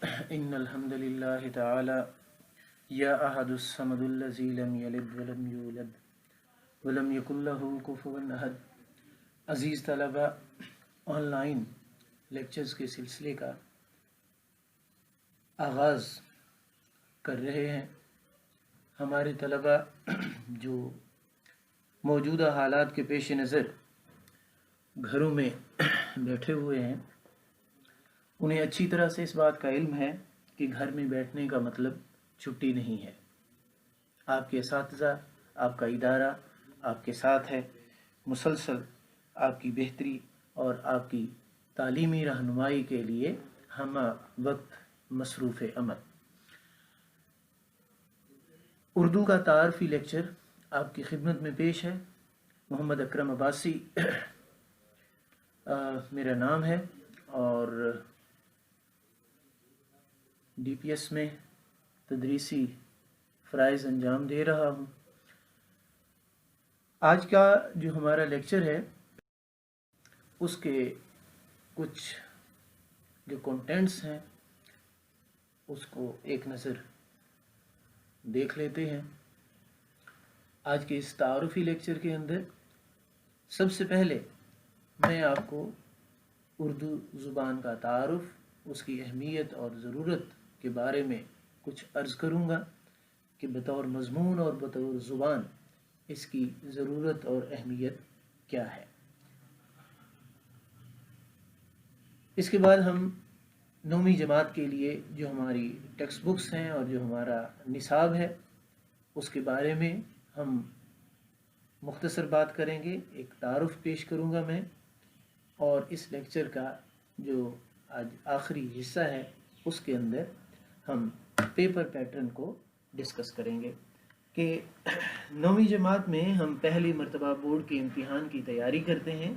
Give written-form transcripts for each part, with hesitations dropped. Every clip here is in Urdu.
إن الحمد لله تعالى يا أحد الصمد الذي لم يلد ولم يولد ولم يكن له كفوا أحد. عزیز طلبہ، آن لائن لیکچرز کے سلسلے کا آغاز کر رہے ہیں. ہمارے طلبہ جو موجودہ حالات کے پیش نظر گھروں میں بیٹھے ہوئے ہیں، انہیں اچھی طرح سے اس بات کا علم ہے کہ گھر میں بیٹھنے کا مطلب چھٹی نہیں ہے. آپ کے اساتذہ، آپ کا ادارہ آپ کے ساتھ ہے، مسلسل آپ کی بہتری اور آپ کی تعلیمی رہنمائی کے لیے ہم وقت مصروف عمل. اردو کا تعارفی لیکچر آپ کی خدمت میں پیش ہے. محمد اکرم عباسی میرا نام ہے اور ڈی پی ایس میں تدریسی فرائض انجام دے رہا ہوں. آج کا جو ہمارا لیکچر ہے اس کے کچھ جو کنٹینٹس ہیں اس کو ایک نظر دیکھ لیتے ہیں. آج کے اس تعارفی لیکچر کے اندر سب سے پہلے میں آپ کو اردو زبان کا تعارف، اس کی اہمیت اور ضرورت کے بارے میں کچھ عرض کروں گا کہ بطور مضمون اور بطور زبان اس کی ضرورت اور اہمیت کیا ہے. اس کے بعد ہم 9ویں جماعت کے لیے جو ہماری ٹیکسٹ بکس ہیں اور جو ہمارا نصاب ہے اس کے بارے میں ہم مختصر بات کریں گے. ایک تعارف پیش کروں گا میں، اور اس لیکچر کا جو آج آخری حصہ ہے اس کے اندر ہم پیپر پیٹرن کو ڈسکس کریں گے کہ 9ویں جماعت میں ہم پہلی مرتبہ بورڈ کے امتحان کی تیاری کرتے ہیں،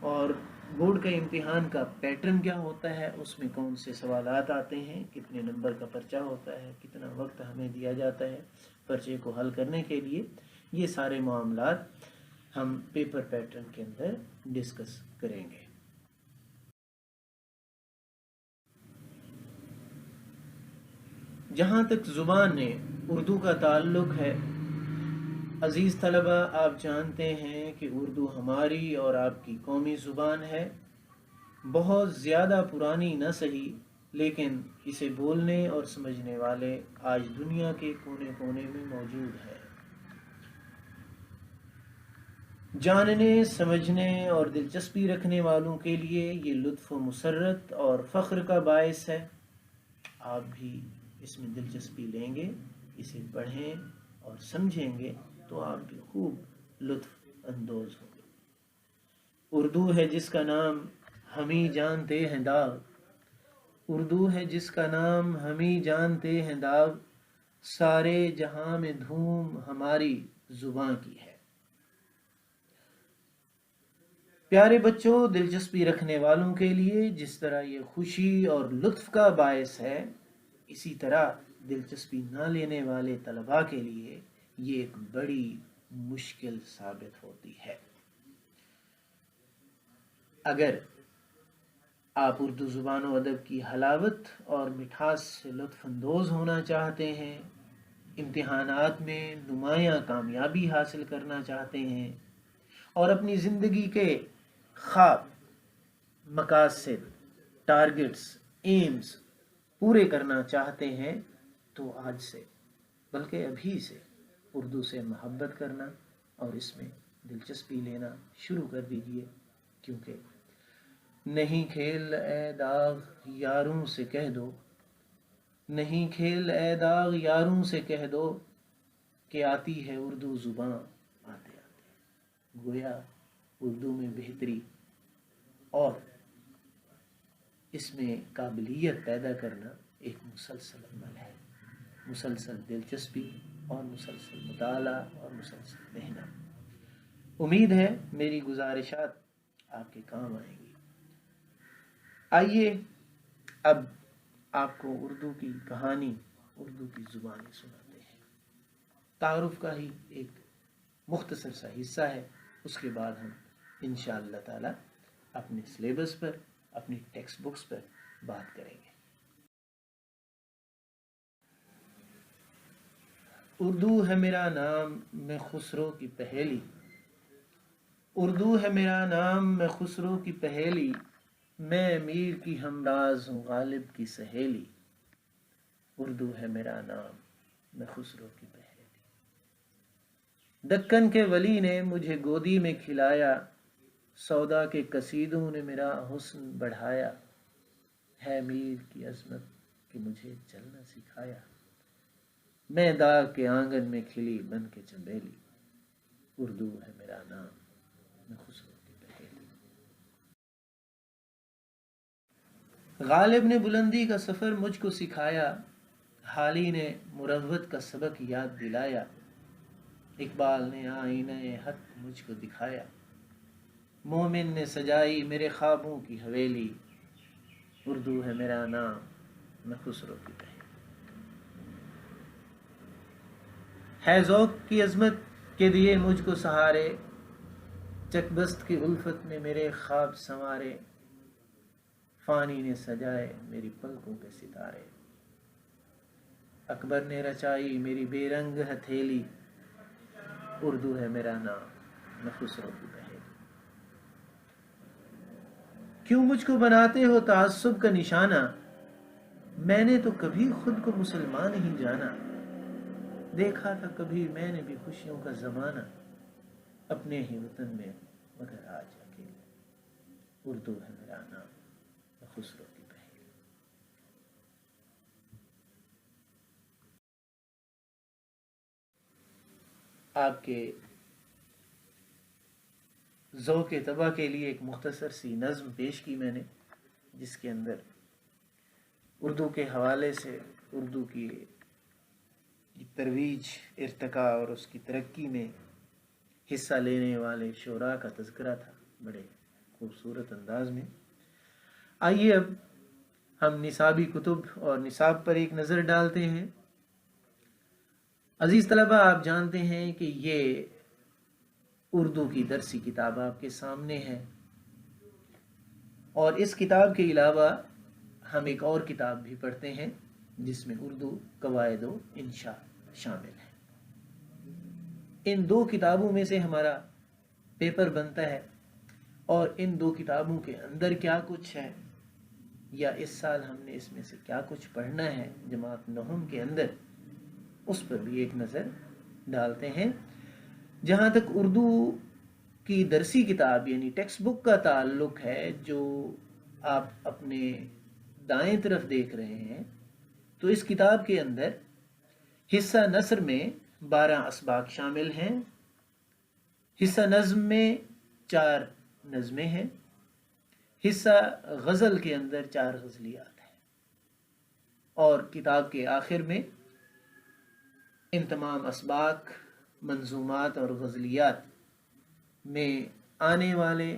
اور بورڈ کے امتحان کا پیٹرن کیا ہوتا ہے، اس میں کون سے سوالات آتے ہیں، کتنے نمبر کا پرچہ ہوتا ہے، کتنا وقت ہمیں دیا جاتا ہے پرچے کو حل کرنے کے لیے. یہ سارے معاملات ہم پیپر پیٹرن کے اندر ڈسکس کریں گے. جہاں تک زبان اردو کا تعلق ہے، عزیز طلبہ، آپ جانتے ہیں کہ اردو ہماری اور آپ کی قومی زبان ہے. بہت زیادہ پرانی نہ صحیح، لیکن اسے بولنے اور سمجھنے والے آج دنیا کے کونے کونے میں موجود ہیں. جاننے، سمجھنے اور دلچسپی رکھنے والوں کے لیے یہ لطف و مسرت اور فخر کا باعث ہے. آپ بھی اس میں دلچسپی لیں گے، اسے پڑھیں اور سمجھیں گے تو آپ بھی خوب لطف اندوز ہوں گے. اردو ہے جس کا نام ہم ہی جانتے ہیں داغ، اردو ہے جس کا نام ہم ہی جانتے ہیں داغ، سارے جہاں میں دھوم ہماری زباں کی ہے. پیارے بچوں، دلچسپی رکھنے والوں کے لیے جس طرح یہ خوشی اور لطف کا باعث ہے، اسی طرح دلچسپی نہ لینے والے طلباء کے لیے یہ ایک بڑی مشکل ثابت ہوتی ہے. اگر آپ اردو زبان و ادب کی حلاوت اور مٹھاس سے لطف اندوز ہونا چاہتے ہیں، امتحانات میں نمایاں کامیابی حاصل کرنا چاہتے ہیں اور اپنی زندگی کے خواب، مقاصد، ٹارگٹس، ایمز پورے کرنا چاہتے ہیں، تو آج سے بلکہ ابھی سے اردو سے محبت کرنا اور اس میں دلچسپی لینا شروع کر دیجئے. کیونکہ نہیں کھیل اے داغ یاروں سے کہہ دو، نہیں کھیل اے داغ یاروں سے کہہ دو کہ آتی ہے اردو زباں آتے آتے. گویا اردو میں بہتری اور اس میں قابلیت پیدا کرنا ایک مسلسل عمل ہے، مسلسل دلچسپی اور مسلسل مطالعہ اور مسلسل محنت. امید ہے میری گزارشات آپ کے کام آئیں گی. آئیے اب آپ کو اردو کی کہانی، اردو کی زبانی سناتے ہیں. تعارف کا ہی ایک مختصر سا حصہ ہے، اس کے بعد ہم انشاءاللہ تعالی اپنے سلیبس پر، اپنی ٹیکسٹ بکس پر بات کریں گے. اردو ہے میرا نام میں خسرو کی پہیلی، اردو ہے میرا نام میں خسرو کی پہیلی، میں امیر کی ہمراز ہوں غالب کی سہیلی، اردو ہے میرا نام میں خسرو کی پہیلی۔ دکن کے ولی نے مجھے گودی میں کھلایا، سودا کے قصیدوں نے میرا حسن بڑھایا، ہے میر کی عظمت کہ مجھے چلنا سکھایا، میں داغ کے آنگن میں کھلی بن کے چنبیلی، اردو ہے میرا نام میں خسرو کی پہیلی۔ غالب نے بلندی کا سفر مجھ کو سکھایا، حالی نے مروت کا سبق یاد دلایا، اقبال نے آئینہ حق مجھ کو دکھایا، مومن نے سجائی میرے خوابوں کی حویلی، اردو ہے میرا نام میں خسرو کی پہیلی۔ ہے ذوق کی عظمت کے دیے مجھ کو سہارے، چکبست کی الفت نے میرے خواب سنوارے، فانی نے سجائے میری پلکوں کے ستارے، اکبر نے رچائی میری بے رنگ ہتھیلی، اردو ہے میرا نام میں خسرو کی پہیلی۔ کیوں مجھ کو بناتے ہو تعصب کا نشانہ، میں نے تو کبھی خود کو مسلمان ہی جانا، دیکھا تھا کبھی میں نے بھی خوشیوں کا زمانہ، اپنے ہی وطن میں مگر آج اکیلے، اردو ہے میرا نام میں خسرو کی پہیلی۔ آپ کے ذوق طبع کے لیے ایک مختصر سی نظم پیش کی میں نے، جس کے اندر اردو کے حوالے سے اردو کی ترویج، ارتقاء اور اس کی ترقی میں حصہ لینے والے شعراء کا تذکرہ تھا بڑے خوبصورت انداز میں۔ آئیے اب ہم نصابی کتب اور نصاب پر ایک نظر ڈالتے ہیں۔ عزیز طلبہ، آپ جانتے ہیں کہ یہ اردو کی درسی کتاب آپ کے سامنے ہے، اور اس کتاب کے علاوہ ہم ایک اور کتاب بھی پڑھتے ہیں جس میں اردو قواعد و انشاء شامل ہے۔ ان دو کتابوں میں سے ہمارا پیپر بنتا ہے، اور ان دو کتابوں کے اندر کیا کچھ ہے، یا اس سال ہم نے اس میں سے کیا کچھ پڑھنا ہے جماعت نہم کے اندر، اس پر بھی ایک نظر ڈالتے ہیں۔ جہاں تک اردو کی درسی کتاب یعنی ٹیکسٹ بک کا تعلق ہے، جو آپ اپنے دائیں طرف دیکھ رہے ہیں، تو اس کتاب کے اندر حصہ نثر میں 12 اسباق شامل ہیں، حصہ نظم میں 4 نظمیں ہیں، حصہ غزل کے اندر 4 غزلیات ہیں، اور کتاب کے آخر میں ان تمام اسباق، منظومات اور غزلیات میں آنے والے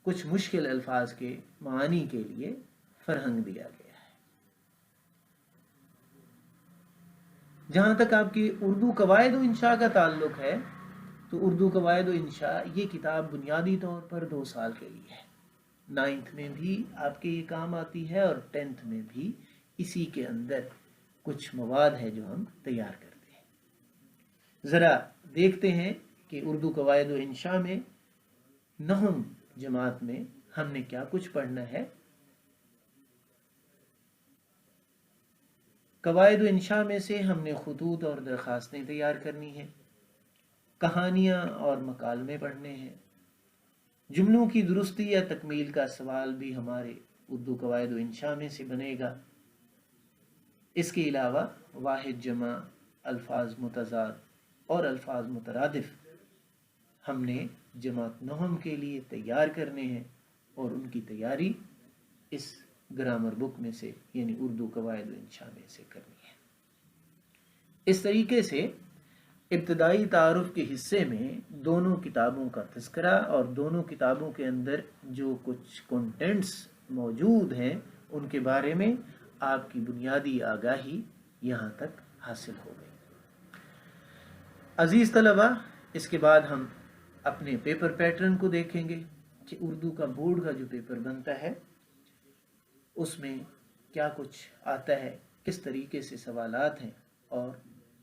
کچھ مشکل الفاظ کے معانی کے لیے فرہنگ دیا گیا ہے۔ جہاں تک آپ کی اردو قواعد و انشاء کا تعلق ہے، تو اردو قواعد و انشاء یہ کتاب بنیادی طور پر 2 سال کے لیے ہے۔ 9th میں بھی آپ کے یہ کام آتی ہے، اور 10th میں بھی اسی کے اندر کچھ مواد ہے جو ہم تیار کرتے ہیں۔ ذرا دیکھتے ہیں کہ اردو قواعد و انشاء میں نہم جماعت میں ہم نے کیا کچھ پڑھنا ہے۔ قواعد و انشاء میں سے ہم نے خطوط اور درخواستیں تیار کرنی ہیں، کہانیاں اور مکالمے پڑھنے ہیں، جملوں کی درستی یا تکمیل کا سوال بھی ہمارے اردو قواعد و انشاء میں سے بنے گا۔ اس کے علاوہ واحد جمع، الفاظ متضاد اور الفاظ مترادف ہم نے جماعت نہم کے لیے تیار کرنے ہیں، اور ان کی تیاری اس گرامر بک میں سے یعنی اردو قواعد و انشاء میں سے کرنی ہے۔ اس طریقے سے ابتدائی تعارف کے حصے میں دونوں کتابوں کا تذکرہ اور دونوں کتابوں کے اندر جو کچھ کنٹینٹس موجود ہیں ان کے بارے میں آپ کی بنیادی آگاہی یہاں تک حاصل ہو گئی۔ عزیز طلبہ، اس کے بعد ہم اپنے پیپر پیٹرن کو دیکھیں گے کہ اردو کا بورڈ کا جو پیپر بنتا ہے اس میں کیا کچھ آتا ہے، کس طریقے سے سوالات ہیں، اور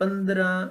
15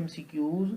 MCQs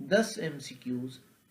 10 MCQs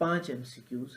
5 MCQs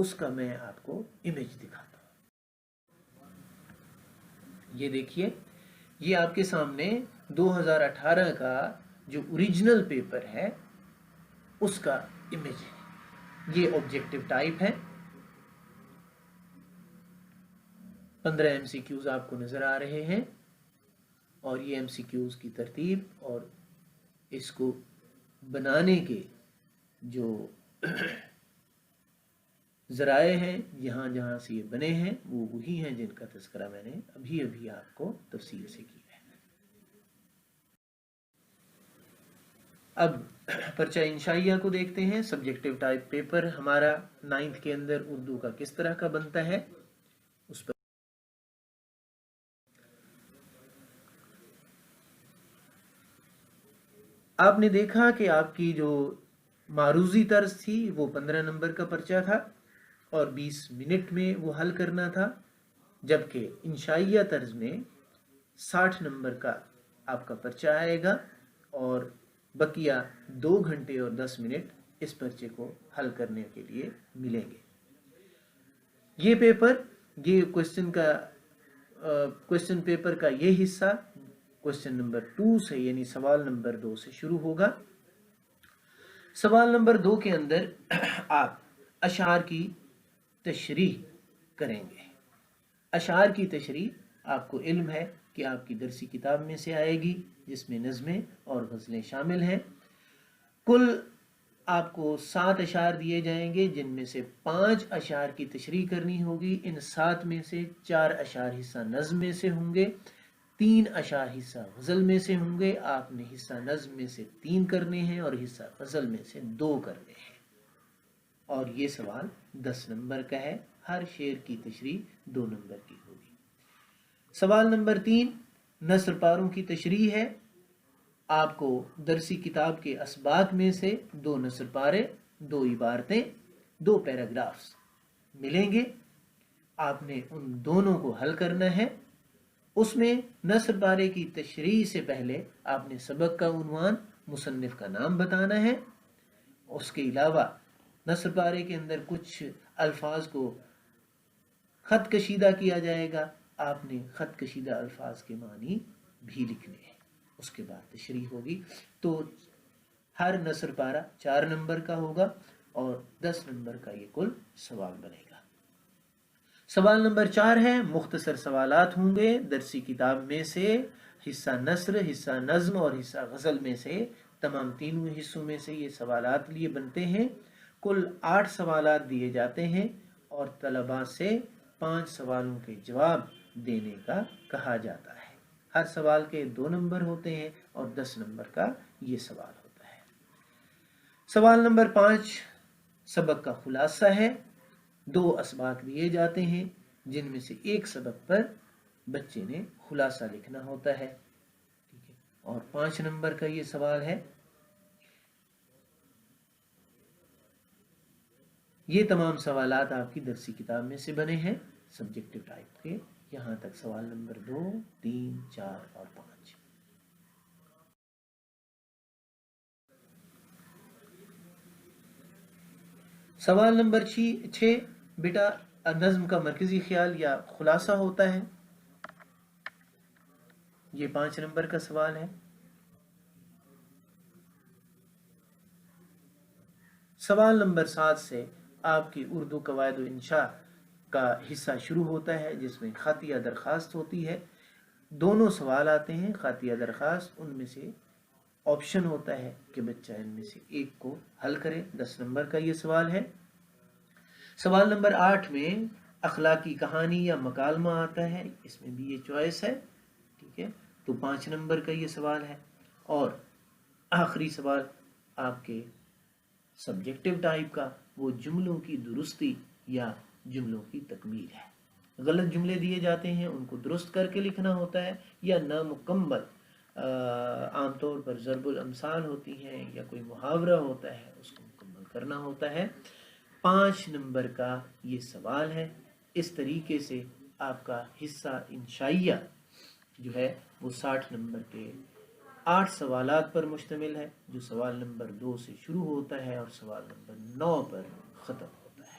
اس کا میں آپ کو امیج دکھاتا ہوں. یہ دیکھیے، یہ آپ کے سامنے 2018 کا جو اوریجنل پیپر ہے اس کا امیج ہے. یہ آبجیکٹو ٹائپ ہے. 15 MCQs آپ کو نظر آ رہے ہیں، اور یہ MCQs کی ترتیب اور اس کو بنانے کے جو ذرائع ہیں، جہاں جہاں سے یہ بنے ہیں، وہ وہی ہیں جن کا تذکرہ میں نے ابھی آپ کو تفصیل سے کیا ہے. اب پرچہ انشائیہ کو دیکھتے ہیں. سبجیکٹو ٹائپ پیپر ہمارا 9th کے اندر اردو کا کس طرح کا بنتا ہے اس پر آپ نے دیکھا کہ آپ کی جو معروضی طرز تھی وہ 15 نمبر کا پرچہ تھا اور 20 منٹ میں وہ حل کرنا تھا، جبکہ انشائیہ طرز میں 60 نمبر کا آپ کا پرچہ آئے گا اور بقیہ 2 گھنٹے اور 10 منٹ اس پرچے کو حل کرنے کے لیے ملیں گے. یہ پیپر، یہ کوشچن پیپر کا یہ حصہ کوشچن نمبر 2 سے، یعنی سوال نمبر 2 سے شروع ہوگا. سوال نمبر 2 کے اندر آپ اشعار کی تشریح کریں گے. اشعار کی تشریح آپ کو علم ہے کہ آپ کی درسی کتاب میں سے آئے گی، جس میں نظمیں اور غزلیں شامل ہیں. کل آپ کو 7 اشعار دیے جائیں گے، جن میں سے 5 اشعار کی تشریح کرنی ہوگی. ان 7 میں سے 4 اشعار حصہ نظم میں سے ہوں گے، 3 اشعار حصہ غزل میں سے ہوں گے. آپ نے حصہ نظم میں سے 3 کرنے ہیں اور حصہ غزل میں سے 2 کرنے ہیں. اور یہ سوال 10 نمبر کا ہے. ہر شعر کی تشریح 2 نمبر کی ہوگی. سوال نمبر 3 نثر پاروں کی تشریح ہے. آپ کو درسی کتاب کے اسباق میں سے 2 نثر پارے، 2 عبارتیں، 2 پیراگرافز ملیں گے. آپ نے ان دونوں کو حل کرنا ہے. اس میں نثر پارے کی تشریح سے پہلے آپ نے سبق کا عنوان، مصنف کا نام بتانا ہے. اس کے علاوہ نثر پارے کے اندر کچھ الفاظ کو خط کشیدہ کیا جائے گا. آپ نے خط کشیدہ الفاظ کے معنی بھی لکھنے ہیں. اس کے بعد تشریح ہوگی. تو ہر نثر پارہ 4 نمبر کا ہوگا اور 10 نمبر کا یہ کل سوال بنے گا. سوال نمبر 4 ہے، مختصر سوالات ہوں گے. درسی کتاب میں سے حصہ نثر، حصہ نظم اور حصہ غزل میں سے، تمام تینوں حصوں میں سے یہ سوالات لیے بنتے ہیں. کل 8 سوالات دیے جاتے ہیں اور طلباء سے 5 سوالوں کے جواب دینے کا کہا جاتا ہے. ہر سوال کے 2 نمبر ہوتے ہیں اور 10 نمبر کا یہ سوال ہوتا ہے. سوال نمبر 5 سبق کا خلاصہ ہے. 2 اسباق دیے جاتے ہیں، جن میں سے ایک سبق پر بچے نے خلاصہ لکھنا ہوتا ہے. ٹھیک ہے، اور 5 نمبر کا یہ سوال ہے. یہ تمام سوالات آپ کی درسی کتاب میں سے بنے ہیں سبجیکٹو ٹائپ کے. یہاں تک سوال نمبر 2، 3، 4 اور 5. سوال نمبر 6 بیٹا نظم کا مرکزی خیال یا خلاصہ ہوتا ہے. یہ 5 نمبر کا سوال ہے. سوال نمبر 7 سے آپ کی اردو قواعد و انشاء کا حصہ شروع ہوتا ہے، جس میں خطیہ درخواست ہوتی ہے. دونوں سوال آتے ہیں، خطیہ درخواست. ان میں سے آپشن ہوتا ہے کہ بچہ ان میں سے ایک کو حل کرے. 10 نمبر کا یہ سوال ہے. سوال نمبر 8 میں اخلاقی کہانی یا مکالمہ آتا ہے. اس میں بھی یہ چوائس ہے. ٹھیک ہے، تو 5 نمبر کا یہ سوال ہے. اور آخری سوال آپ کے سبجیکٹو ٹائپ کا، وہ جملوں کی درستی یا جملوں کی تکمیل ہے. غلط جملے دیے جاتے ہیں، ان کو درست کر کے لکھنا ہوتا ہے، یا نامکمل عام طور پر ضرب الامثال ہوتی ہیں یا کوئی محاورہ ہوتا ہے، اس کو مکمل کرنا ہوتا ہے. 5 نمبر کا یہ سوال ہے. اس طریقے سے آپ کا حصہ انشائیہ جو ہے وہ 60 نمبر کے 8 سوالات پر مشتمل ہے، جو سوال نمبر 2 سے شروع ہوتا ہے اور سوال نمبر 9 پر ختم ہوتا ہے.